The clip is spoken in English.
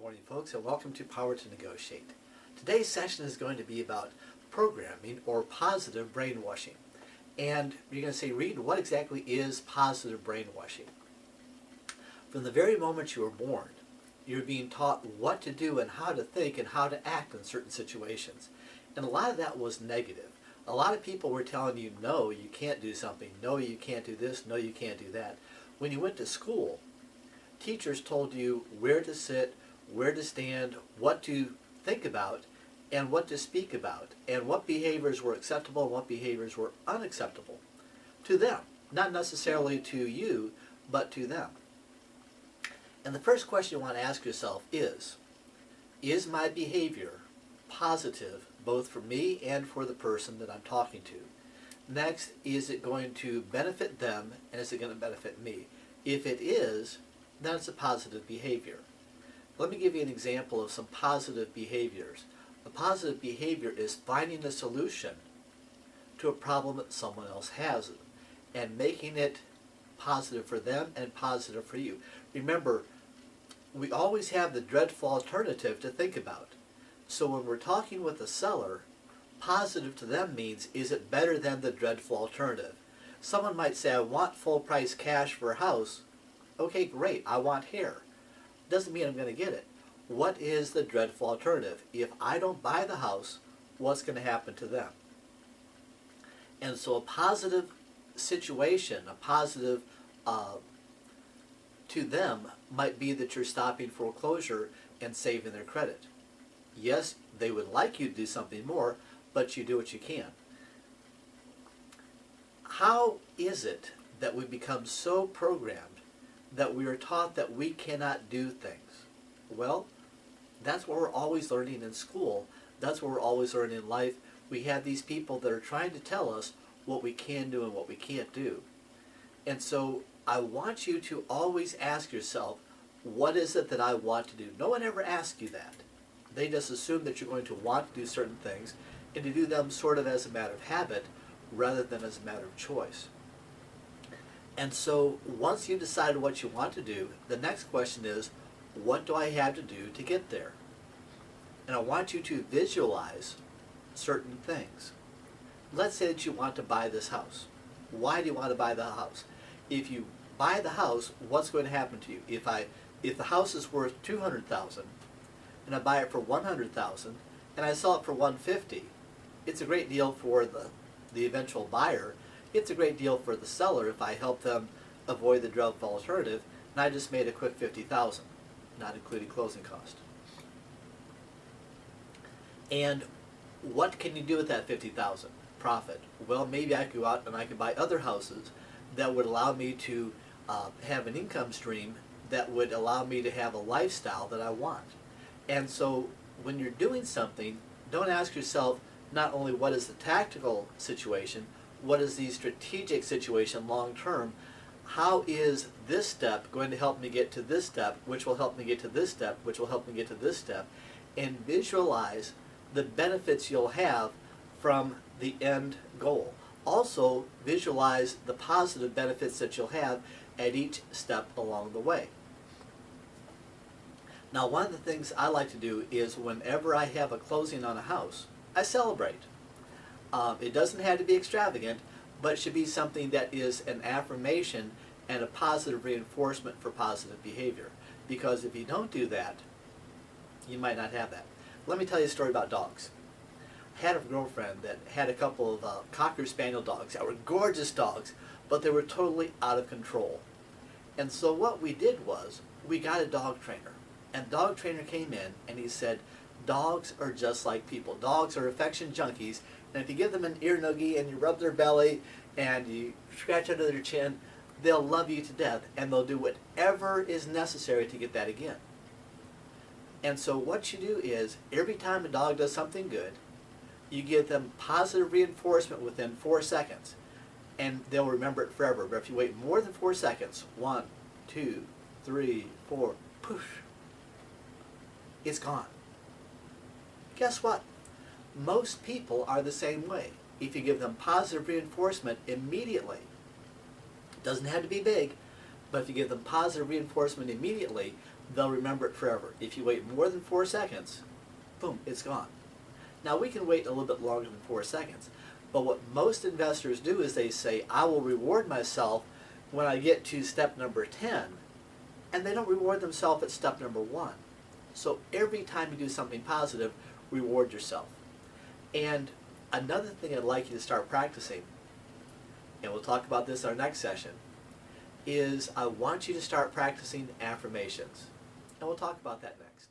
morning, folks, and welcome to Power to Negotiate. Today's session is going to be about programming or positive brainwashing. And you're going to say, Reed, what exactly is positive brainwashing? From the very moment you were born, you're being taught what to do and how to think and how to act in certain situations. And a lot of that was negative. A lot of people were telling you, no, you can't do something. No, you can't do this. No, you can't do that. When you went to school, teachers told you where to sit, where to stand, what to think about, and what to speak about, and what behaviors were acceptable and what behaviors were unacceptable to them. Not necessarily to you, but to them. And the first question you want to ask yourself is my behavior positive both for me and for the person that I'm talking to? Next, is it going to benefit them and is it going to benefit me? If it is, then it's a positive behavior. Let me give you an example of some positive behaviors. A positive behavior is finding a solution to a problem that someone else has and making it positive for them and positive for you. Remember, we always have the dreadful alternative to think about. So when we're talking with the seller, positive to them means, is it better than the dreadful alternative? Someone might say, I want full price cash for a house. Okay, great, I want hair. Doesn't mean I'm going to get it. What is the dreadful alternative? If I don't buy the house, what's going to happen to them? And so a positive situation, a positive to them might be that you're stopping foreclosure and saving their credit. Yes, they would like you to do something more, but you do what you can. How is it that we become so programmed that we are taught that we cannot do things? Well, that's what we're always learning in school. That's what we're always learning in life. We have these people that are trying to tell us what we can do and what we can't do. And so I want you to always ask yourself, what is it that I want to do? No one ever asks you that. They just assume that you're going to want to do certain things and to do them sort of as a matter of habit rather than as a matter of choice. And so once you've decided what you want to do, the next question is, what do I have to do to get there? And I want you to visualize certain things. Let's say that you want to buy this house. Why do you want to buy the house? If you buy the house, what's going to happen to you? If the house is worth $200,000 and I buy it for $100,000 and I sell it for $150,000, it's a great deal for the eventual buyer. It's a great deal for the seller if I help them avoid the dreadful alternative, and I just made a quick $50,000, not including closing cost. And what can you do with that $50,000 profit? Well, maybe I could go out and I could buy other houses that would allow me to have an income stream that would allow me to have a lifestyle that I want. And so when you're doing something, don't ask yourself not only what is the tactical situation, what is the strategic situation long term, how is this step going to help me get to this step, which will help me get to this step, which will help me get to this step, and visualize the benefits you'll have from the end goal. Also, visualize the positive benefits that you'll have at each step along the way. Now, one of the things I like to do is whenever I have a closing on a house, I celebrate. It doesn't have to be extravagant, but it should be something that is an affirmation and a positive reinforcement for positive behavior. Because if you don't do that, you might not have that. Let me tell you a story about dogs. I had a girlfriend that had a couple of Cocker Spaniel dogs that were gorgeous dogs, but they were totally out of control. And so what we did was, we got a dog trainer. And the dog trainer came in and he said, dogs are just like people. Dogs are affection junkies, and if you give them an ear noogie and you rub their belly and you scratch under their chin, they'll love you to death and they'll do whatever is necessary to get that again. And so what you do is, every time a dog does something good, you give them positive reinforcement within 4 seconds, and they'll remember it forever. But if you wait more than 4 seconds, 1, 2, 3, 4, poof, it's gone. Guess what? Most people are the same way. If you give them positive reinforcement immediately, it doesn't have to be big, but if you give them positive reinforcement immediately, they'll remember it forever. If you wait more than 4 seconds, boom, it's gone. Now we can wait a little bit longer than 4 seconds, but what most investors do is they say, I will reward myself when I get to step number 10, and they don't reward themselves at step number 1. So every time you do something positive, reward yourself. And another thing I'd like you to start practicing, and we'll talk about this in our next session, is I want you to start practicing affirmations. And we'll talk about that next.